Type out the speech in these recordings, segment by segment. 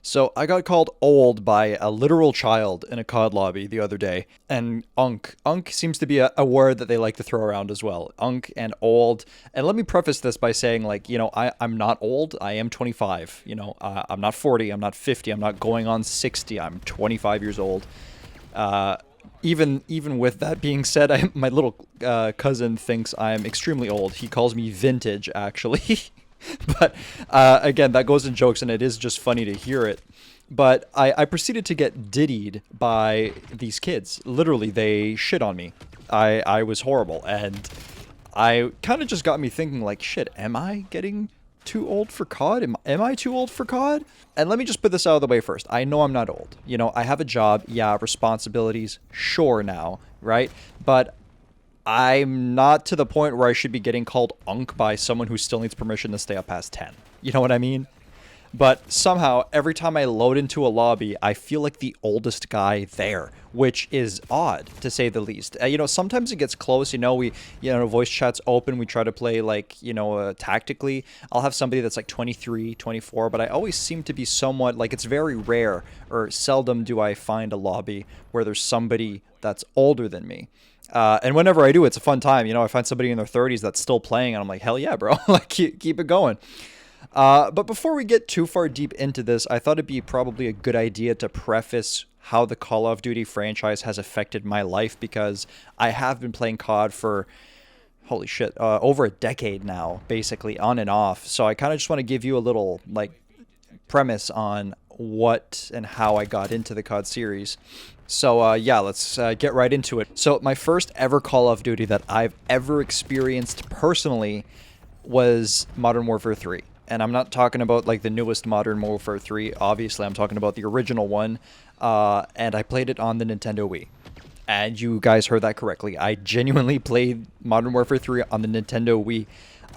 So I got called old by a literal child in a COD lobby the other day, and unk. Unk seems to be a word that they like to throw around as well. Unk and old. And let me preface this by saying, like, I'm not old. I am 25. I'm not 40. I'm not 50. I'm not going on 60. I'm 25 years old. Uh, even with that being said, my little cousin thinks I'm extremely old. He calls me vintage, actually. But again, that goes in jokes, and it is just funny to hear it. But I proceeded to get diddied by these kids. Literally, they shit on me. I was horrible, and I kind of just got me thinking, like, shit, am I getting too old for COD? Am I too old for COD? And let me just put this out of the way first. I know I'm not old. I have a job. Yeah, responsibilities. Sure now, right? But I'm not to the point where I should be getting called unk by someone who still needs permission to stay up past 10. You know what I mean? But somehow, every time I load into a lobby, I feel like the oldest guy there, which is odd, to say the least. Sometimes it gets close. Voice chat's open. We try to play, like, tactically. I'll have somebody that's like 23, 24, but I always seem to be somewhat, like, it's very rare, or seldom do I find a lobby where there's somebody that's older than me. And whenever I do, it's a fun time. I find somebody in their 30s that's still playing, and I'm like, hell yeah, bro. Like, keep it going. But before we get too far deep into this, I thought it'd be probably a good idea to preface how the Call of Duty franchise has affected my life, because I have been playing COD for, holy shit, over a decade now, basically, on and off. So I kind of just want to give you a little, like, premise on what and how I got into the COD series. So yeah, let's get right into it. So my first ever Call of Duty that I've ever experienced personally was Modern Warfare 3. And I'm not talking about, like, the newest Modern Warfare 3. Obviously, I'm talking about the original one. And I played it on the Nintendo Wii. And you guys heard that correctly. I genuinely played Modern Warfare 3 on the Nintendo Wii.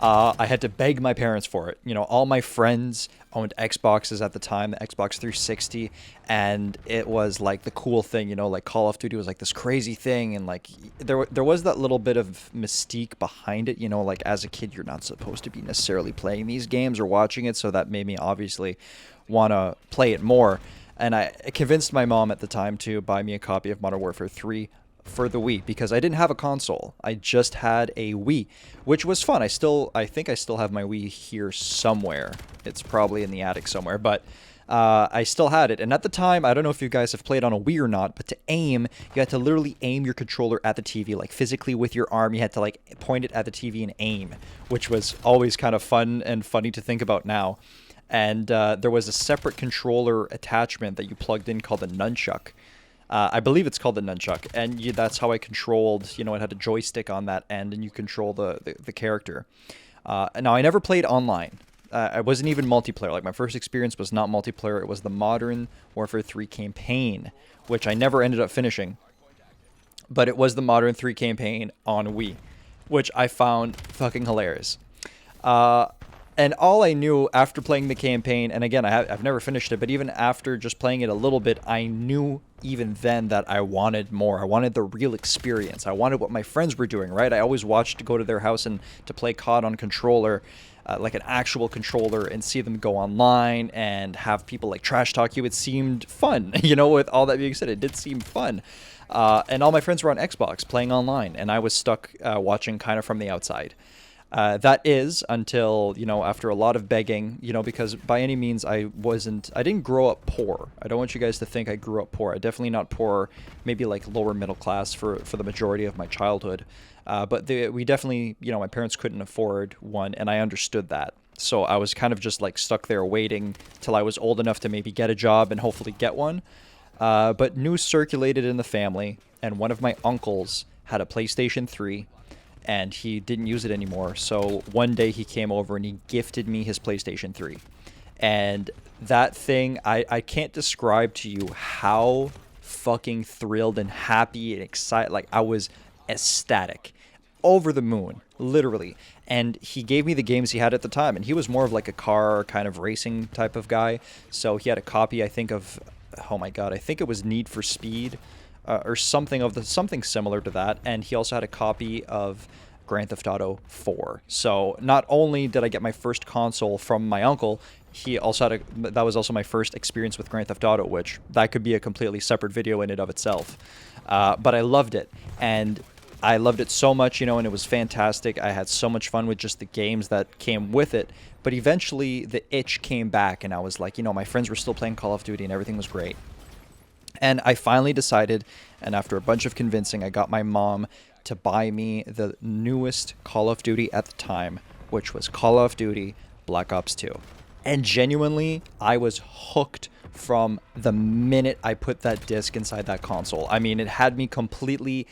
I had to beg my parents for it. All my friends owned Xboxes at the time, the Xbox 360, and it was like the cool thing. Like, Call of Duty was like this crazy thing, and like there was that little bit of mystique behind it. Like, as a kid, you're not supposed to be necessarily playing these games or watching it, so that made me obviously want to play it more. And I convinced my mom at the time to buy me a copy of Modern Warfare 3 for the Wii, because I didn't have a console. I just had a Wii, which was fun. I think I still have my Wii here somewhere. It's probably in the attic somewhere, but I still had it. And at the time, I don't know if you guys have played on a Wii or not, but to aim, you had to literally aim your controller at the TV, like physically with your arm. You had to, like, point it at the TV and aim, which was always kind of fun and funny to think about now. And there was a separate controller attachment that you plugged in called a nunchuck. I believe it's called the nunchuck, and that's how I controlled. It had a joystick on that end, and you control the character. Now, I never played online. I wasn't even multiplayer. Like, my first experience was not multiplayer. It was the Modern Warfare 3 campaign, which I never ended up finishing. But it was the Modern 3 campaign on Wii, which I found fucking hilarious. And all I knew after playing the campaign, and again, I've never finished it, but even after just playing it a little bit, I knew even then that I wanted more. I wanted the real experience. I wanted what my friends were doing, right? I always watched to go to their house and to play COD on controller, like an actual controller, and see them go online and have people, like, trash talk you. It seemed fun, with all that being said, it did seem fun. And all my friends were on Xbox playing online, and I was stuck watching kind of from the outside. That is until, after a lot of begging, because by any means I didn't grow up poor. I don't want you guys to think I grew up poor. I definitely not poor, maybe like lower middle class for the majority of my childhood. But we definitely, my parents couldn't afford one, and I understood that. So I was kind of just, like, stuck there waiting till I was old enough to maybe get a job and hopefully get one. But news circulated in the family, and one of my uncles had a PlayStation 3, and he didn't use it anymore. So one day he came over and he gifted me his PlayStation 3. And that thing, I can't describe to you how fucking thrilled and happy and excited. Like, I was ecstatic. Over the moon, literally. And he gave me the games he had at the time. And he was more of like a car kind of racing type of guy. So he had a copy, I think, of, oh my god, I think it was Need for Speed. Or something similar to that, and he also had a copy of Grand Theft Auto 4. So not only did I get my first console from my uncle, he also had that was also my first experience with Grand Theft Auto, which that could be a completely separate video in and of itself. But I loved it, and I loved it so much, you know, and it was fantastic. I had so much fun with just the games that came with it. But eventually the itch came back, and I was like, you know, my friends were still playing Call of Duty and everything was great. And I finally decided, and after a bunch of convincing, I got my mom to buy me the newest Call of Duty at the time, which was Call of Duty Black Ops 2. And genuinely, I was hooked from the minute I put that disc inside that console. I mean, it had me completely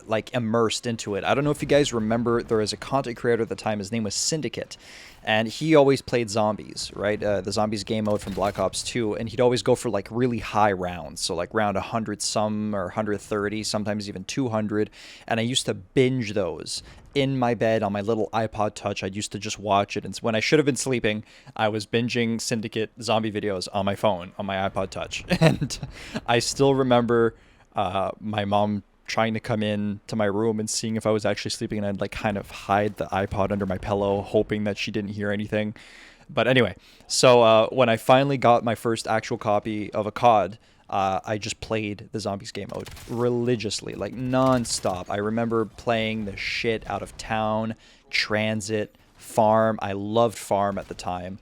like immersed into it. I don't know if you guys remember, there was a content creator at the time. His name was Syndicate, and he always played zombies, right? The zombies game mode from Black Ops 2, and he'd always go for like really high rounds, so like round 100 some or 130, sometimes even 200. And I used to binge those in my bed on my little iPod Touch. I used to just watch it, and when I should have been sleeping, I was binging Syndicate zombie videos on my phone, on my iPod Touch. And I still remember my mom trying to come in to my room and seeing if I was actually sleeping, and I'd like kind of hide the iPod under my pillow, hoping that she didn't hear anything. But anyway, so when I finally got my first actual copy of a COD, I just played the zombies game mode religiously, like non-stop. I remember playing the shit out of Town, Transit, Farm. I loved Farm at the time.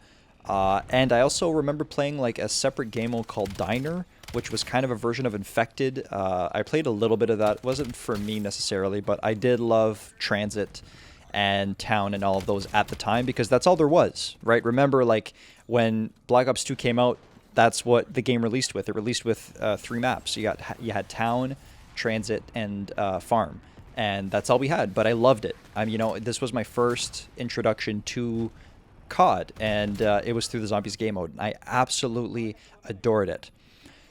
And I also remember playing like a separate game mode called Diner, which was kind of a version of Infected. I played a little bit of that. It wasn't for me necessarily, but I did love Transit and Town and all of those at the time, because that's all there was, right? Remember, like, when Black Ops 2 came out, that's what the game released with. It released with 3 maps. You had Town, Transit, and Farm, and that's all we had. But I loved it. You know, this was my first introduction to COD, and it was through the zombies game mode. I absolutely adored it.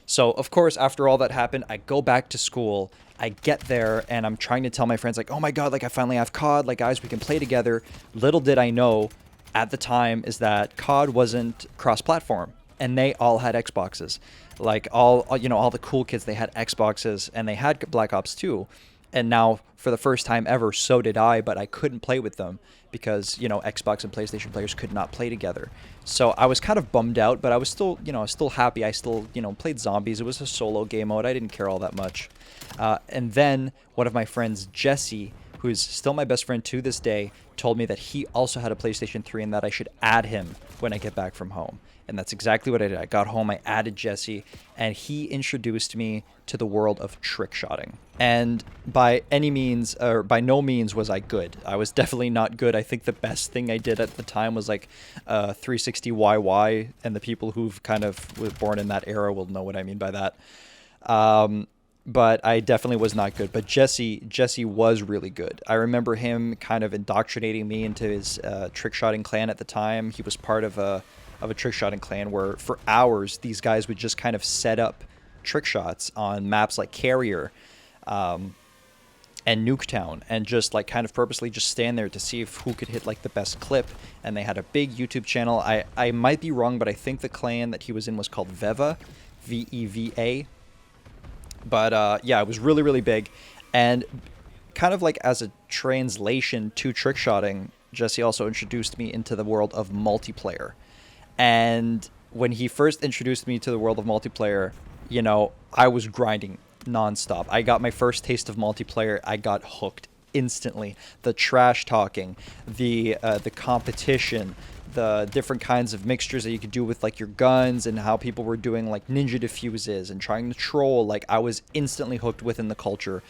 So, of course, after all that happened, I go back to school. I get there, and I'm trying to tell my friends, like, oh my god, like, I finally have COD. Like, guys, we can play together. Little did I know at the time is that COD wasn't cross-platform, and they all had Xboxes. Like, all the cool kids, they had Xboxes, and they had Black Ops 2. And now, for the first time ever, so did I, but I couldn't play with them because, you know, Xbox and PlayStation players could not play together. So I was kind of bummed out, but I was still, you know, I was still happy. I still, you know, played zombies. It was a solo game mode. I didn't care all that much. And then one of my friends, Jesse, who's still my best friend to this day, told me that he also had a PlayStation 3 and that I should add him when I get back from home. And that's exactly what I did. I got home, I added Jesse, and he introduced me to the world of trick-shotting. And by any means, or by no means was I good. I was definitely not good. I think the best thing I did at the time was like 360 YY, and the people who've kind of were born in that era will know what I mean by that. But I definitely was not good. But Jesse was really good. I remember him kind of indoctrinating me into his trick-shotting clan at the time. He was part of a trick-shotting clan where for hours these guys would just kind of set up trick shots on maps like Carrier and Nuketown, and just like kind of purposely just stand there to see if who could hit like the best clip. And they had a big YouTube channel. I might be wrong, but I think the clan that he was in was called Veva, Veva. But yeah, it was really, really big. And kind of like as a translation to trick-shotting, Jesse also introduced me into the world of multiplayer. And when he first introduced me to the world of multiplayer, you know, I was grinding nonstop. I got my first taste of multiplayer. I got hooked instantly. The trash talking, the competition, the different kinds of mixtures that you could do with like your guns, and how people were doing like ninja diffuses and trying to troll. Like, I was instantly hooked within the culture,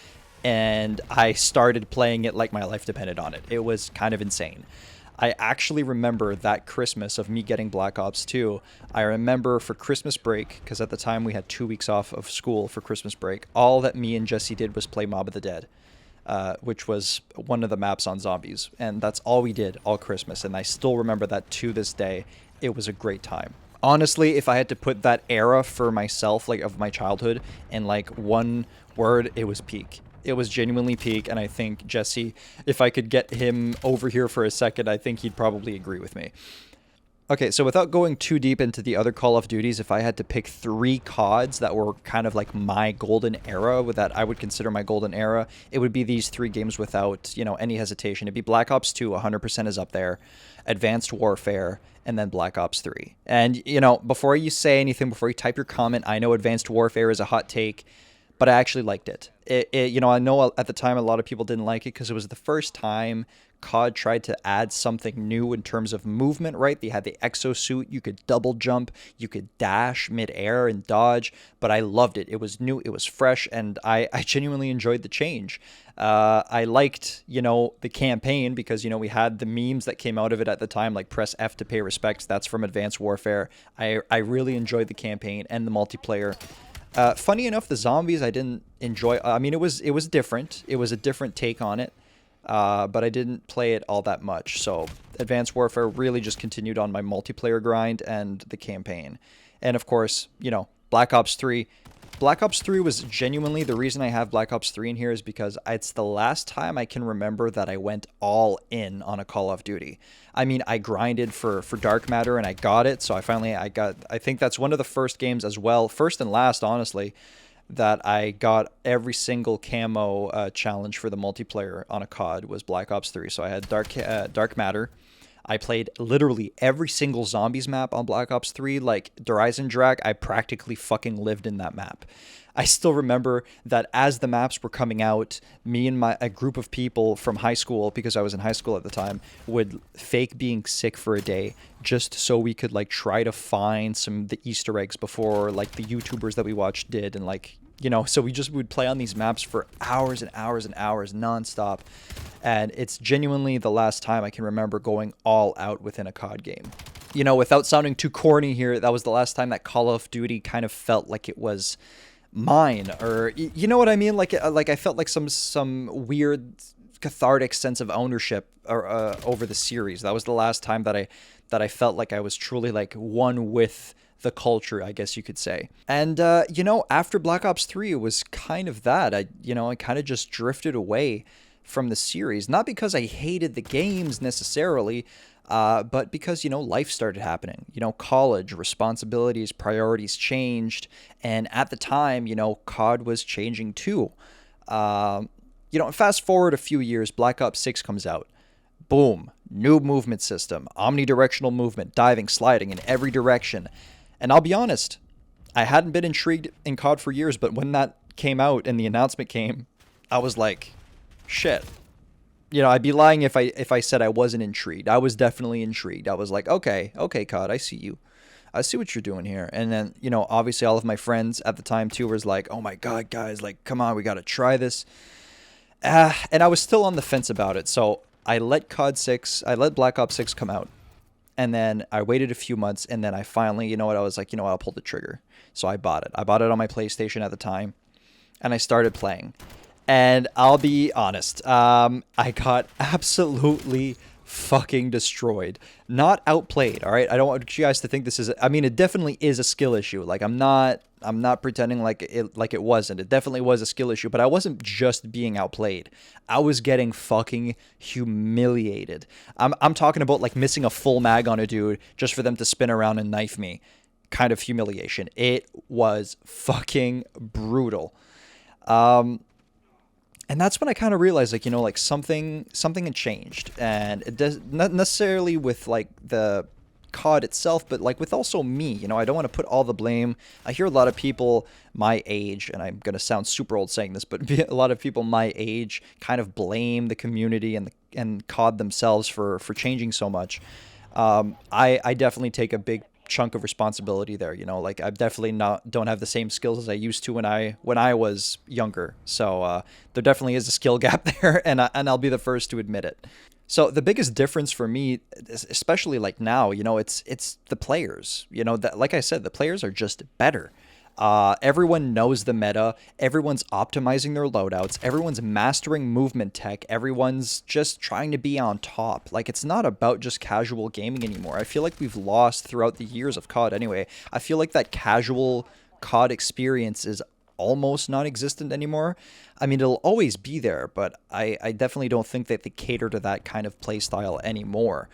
and I started playing it like my life depended on it. It was kind of insane. I actually remember that Christmas of me getting Black Ops 2. I remember for Christmas break, because at the time we had 2 weeks off of school for Christmas break, all that me and Jesse did was play Mob of the Dead, which was one of the maps on zombies. And that's all we did all Christmas. And I still remember that to this day. It was a great time. Honestly, if I had to put that era for myself, like of my childhood, in like one word, it was peak. It was genuinely peak, and I think Jesse, if I could get him over here for a second, I think he'd probably agree with me. Okay, so without going too deep into the other Call of Duties, if I had to pick three CODs that were kind of like my golden era, with that I would consider my golden era, it would be these three games without, any hesitation. It'd be Black Ops 2, 100% is up there, Advanced Warfare, and then Black Ops 3. And, before you say anything, before you type your comment, I know Advanced Warfare is a hot take, but I actually liked it. I know at the time a lot of people didn't like it because it was the first time COD tried to add something new in terms of movement, right? They had the exosuit, you could double jump, you could dash midair and dodge, but I loved it. It was new, it was fresh, and I genuinely enjoyed the change. I liked, the campaign because, we had the memes that came out of it at the time, like press F to pay respects. That's from Advanced Warfare. I really enjoyed the campaign and the multiplayer. Funny enough, the zombies I didn't enjoy. I mean, it was different. It was a different take on it, but I didn't play it all that much. So Advanced Warfare really just continued on my multiplayer grind and the campaign. And of course, Black Ops 3. Black Ops 3 was genuinely the reason I have Black Ops 3 in here is because it's the last time I can remember that I went all in on a Call of Duty. I mean, I grinded for Dark Matter and I got it. So I think that's one of the first games as well, first and last, honestly, that I got every single camo challenge for the multiplayer on a COD was Black Ops 3. So I had Dark Matter. I played literally every single zombies map on Black Ops 3, like Dreisendracht. I practically fucking lived in that map. I still remember that as the maps were coming out, me and a group of people from high school, because I was in high school at the time, would fake being sick for a day just so we could like try to find some of the Easter eggs before like the YouTubers that we watched did, and like, so we would play on these maps for hours and hours and hours nonstop. And it's genuinely the last time I can remember going all out within a COD game. Without sounding too corny here, that was the last time that Call of Duty kind of felt like it was mine, or you know what I mean? Like I felt like some weird cathartic sense of ownership over the series. That was the last time that I felt like I was truly like one with the culture, I guess you could say. And after Black Ops 3, it was kind of that. I kind of just drifted away from the series, not because I hated the games necessarily, but because, life started happening. College, responsibilities, priorities changed, and at the time, COD was changing too. Fast forward a few years, Black Ops 6 comes out. Boom, new movement system, omnidirectional movement, diving, sliding in every direction. And I'll be honest, I hadn't been intrigued in COD for years, but when that came out and the announcement came, I was like, shit. I'd be lying if I said I wasn't intrigued. I was definitely intrigued. I was like, okay, COD, I see you. I see what you're doing here. And then, obviously all of my friends at the time too was like, oh my God, guys, like, come on, we got to try this. And I was still on the fence about it. So I let Black Ops 6 come out. And then I waited a few months, and then I finally, I was like, I'll pull the trigger. So I bought it. I bought it on my PlayStation at the time, and I started playing. And I'll be honest, I got absolutely fucking destroyed. Not outplayed, all right? I don't want you guys to think this is... I mean, it definitely is a skill issue. Like, I'm not pretending like it wasn't. It definitely was a skill issue, but I wasn't just being outplayed. I was getting fucking humiliated. I'm talking about, like, missing a full mag on a dude just for them to spin around and knife me. Kind of humiliation. It was fucking brutal. And that's when I kind of realized, like, like something had changed, and it does not necessarily with like the COD itself, but like with also me. I don't want to put all the blame. I hear a lot of people my age, and I'm gonna sound super old saying this, but a lot of people my age kind of blame the community and COD themselves for changing so much. I definitely take a big chunk of responsibility there. Like, I definitely don't have the same skills as I used to when I was younger. So there definitely is a skill gap there, and I'll be the first to admit it. So the biggest difference for me, especially like now, it's the players. That, like I said, the players are just better. Everyone knows the meta. Everyone's optimizing their loadouts. Everyone's mastering movement tech. Everyone's just trying to be on top. Like, it's not about just casual gaming anymore. I feel like we've lost throughout the years of COD anyway. I feel like that casual COD experience is almost non-existent anymore. I mean, it'll always be there, but I definitely don't think that they cater to that kind of play style anymore.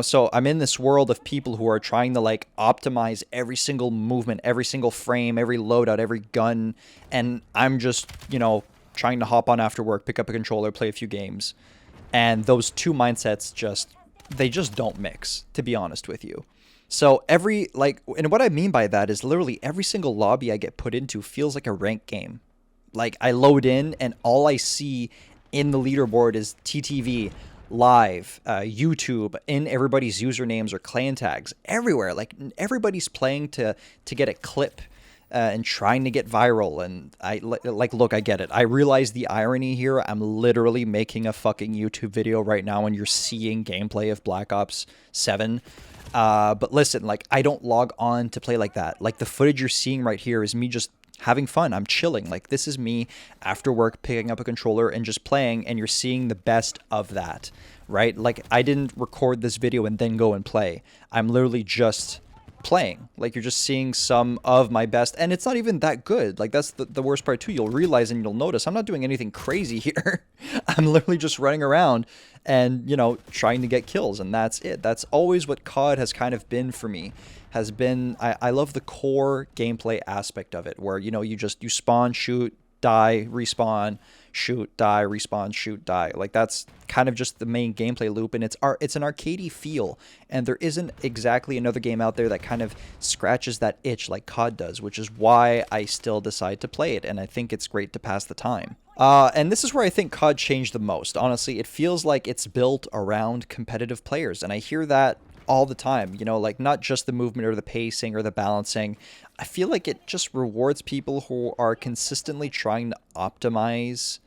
So I'm in this world of people who are trying to like optimize every single movement, every single frame, every loadout, every gun, and I'm just, trying to hop on after work, pick up a controller, play a few games. And those two mindsets they just don't mix, to be honest with you. So and what I mean by that is literally every single lobby I get put into feels like a ranked game. Like I load in and all I see in the leaderboard is TTV, live, YouTube, in everybody's usernames or clan tags everywhere. Like everybody's playing to get a clip and trying to get viral. And look, I get it. I realize the irony here. I'm literally making a fucking YouTube video right now and you're seeing gameplay of Black Ops 7. But listen, like I don't log on to play like that. Like the footage you're seeing right here is me just having fun. I'm chilling. Like this is me after work picking up a controller and just playing, and you're seeing the best of that, right? Like I didn't record this video and then go and play. I'm literally just playing. Like you're just seeing some of my best, and it's not even that good. Like that's the worst part too. You'll realize and you'll notice I'm not doing anything crazy here. I'm literally just running around and trying to get kills, and that's it. That's always what COD has kind of been for me. Has been I love the core gameplay aspect of it, where you spawn, shoot, die, respawn, shoot, die, respawn, shoot, die. Like that's kind of just the main gameplay loop, and it's an arcadey feel, and there isn't exactly another game out there that kind of scratches that itch like COD does, which is why I still decide to play it, and I think it's great to pass the time. And this is where I think COD changed the most. Honestly, it feels like it's built around competitive players, and I hear that all the time, like not just the movement or the pacing or the balancing. I feel like it just rewards people who are consistently trying to optimize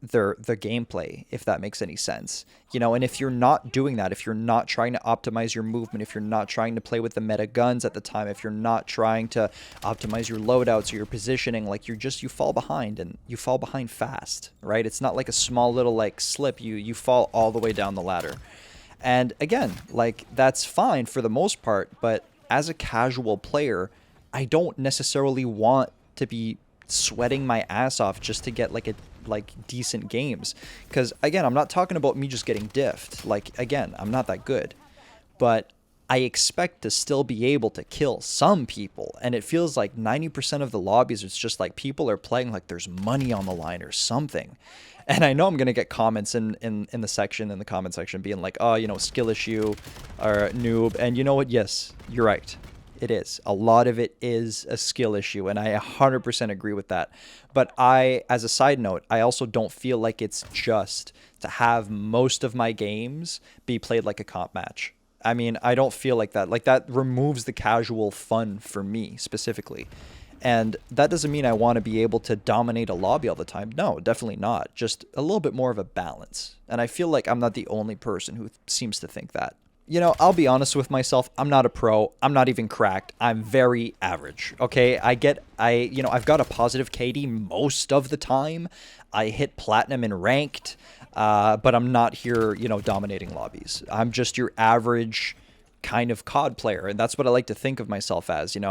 their gameplay, if that makes any sense. And if you're not doing that, if you're not trying to optimize your movement, if you're not trying to play with the meta guns at the time, if you're not trying to optimize your loadouts or your positioning, like you fall behind, and you fall behind fast, right? It's not like a small little like slip. You fall all the way down the ladder. And again, like that's fine for the most part, but as a casual player, I don't necessarily want to be sweating my ass off just to get like decent games. Because again, I'm not talking about me just getting diffed. Like again, I'm not that good, but I expect to still be able to kill some people. And it feels like 90% of the lobbies, it's just like people are playing like there's money on the line or something. And I know I'm going to get comments in the comment section being like, oh, skill issue or noob. And you know what? Yes, you're right. It is. A lot of it is a skill issue. And I 100% agree with that. But as a side note, I also don't feel like it's just to have most of my games be played like a comp match. I mean, I don't feel like that. Like that removes the casual fun for me specifically. And that doesn't mean I want to be able to dominate a lobby all the time. No, definitely not. Just a little bit more of a balance. And I feel like I'm not the only person who seems to think that. I'll be honest with myself. I'm not a pro. I'm not even cracked. I'm very average. Okay, I've got a positive KD most of the time. I hit platinum in ranked, but I'm not here, dominating lobbies. I'm just your average kind of COD player, and that's what I like to think of myself as. In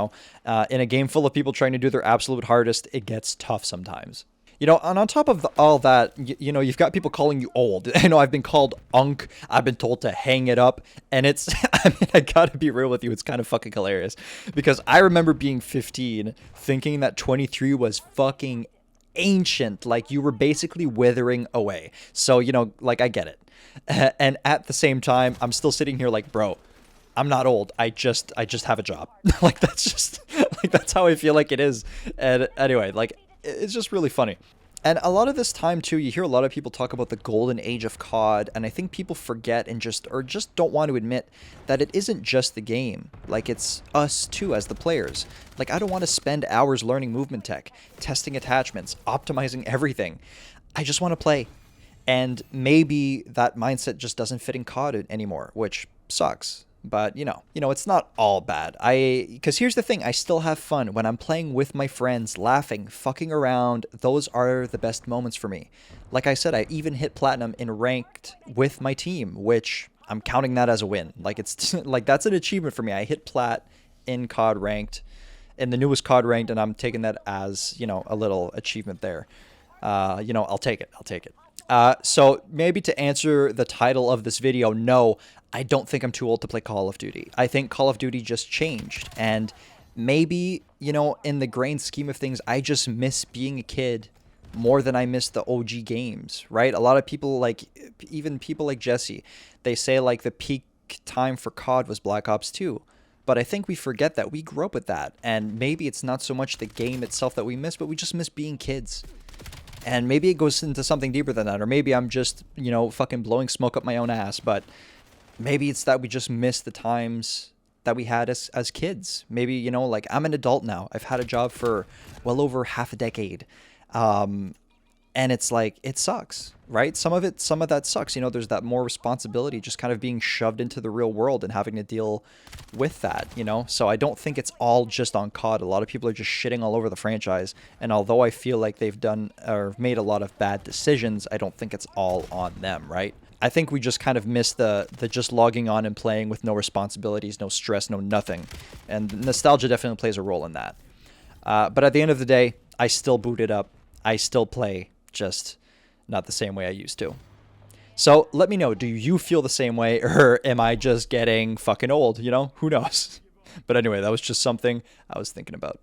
a game full of people trying to do their absolute hardest, it gets tough sometimes. And on top of all that, you've got people calling you old. I know I've been called unk. I've been told to hang it up. And it's, I gotta be real with you, it's kind of fucking hilarious. Because I remember being 15, thinking that 23 was fucking ancient. Like, you were basically withering away. So, I get it. And at the same time, I'm still sitting here like, bro, I'm not old. I just have a job. That's how I feel like it is. And anyway, it's just really funny. And a lot of this time too, you hear a lot of people talk about the golden age of COD, and I think people forget and just don't want to admit that it isn't just the game. Like, it's us too as the players. Like, I don't want to spend hours learning movement tech, testing attachments, optimizing everything. I just want to play. And maybe that mindset just doesn't fit in COD anymore, which sucks. But, it's not all bad. Because here's the thing, I still have fun when I'm playing with my friends, laughing, fucking around. Those are the best moments for me. Like I said, I even hit platinum in ranked with my team, which I'm counting that as a win. Like, it's like, that's an achievement for me. I hit plat in COD ranked. in the newest COD ranked, and I'm taking that as, you know, a little achievement there. You know, I'll take it. I'll take it. So maybe to answer the title of this video, no, I don't think I'm too old to play Call of Duty. I think Call of Duty just changed, and maybe, you know, in the grand scheme of things, I just miss being a kid more than I miss the OG games, right? A lot of people, like, even people like Jesse, they say like the peak time for COD was Black Ops 2. But I think we forget that we grew up with that, and maybe it's not so much the game itself that we miss, but we just miss being kids. And maybe it goes into something deeper than that, or maybe I'm just, you know, fucking blowing smoke up my own ass, but maybe it's that we just miss the times that we had as kids. Maybe, you know, like, I'm an adult now. I've had a job for well over half a decade. And it's like, it sucks, right? Some of that sucks. You know, there's that more responsibility just kind of being shoved into the real world and having to deal with that, you know? So I don't think it's all just on COD. A lot of people are just shitting all over the franchise. And although I feel like they've done or made a lot of bad decisions, I don't think it's all on them, right? I think we just kind of miss the just logging on and playing with no responsibilities, no stress, no nothing. And nostalgia definitely plays a role in that. But at the end of the day, I still boot it up. I still play, just not the same way I used to. So let me know, do you feel the same way, or am I just getting fucking old? You know, who knows? But anyway, that was just something I was thinking about.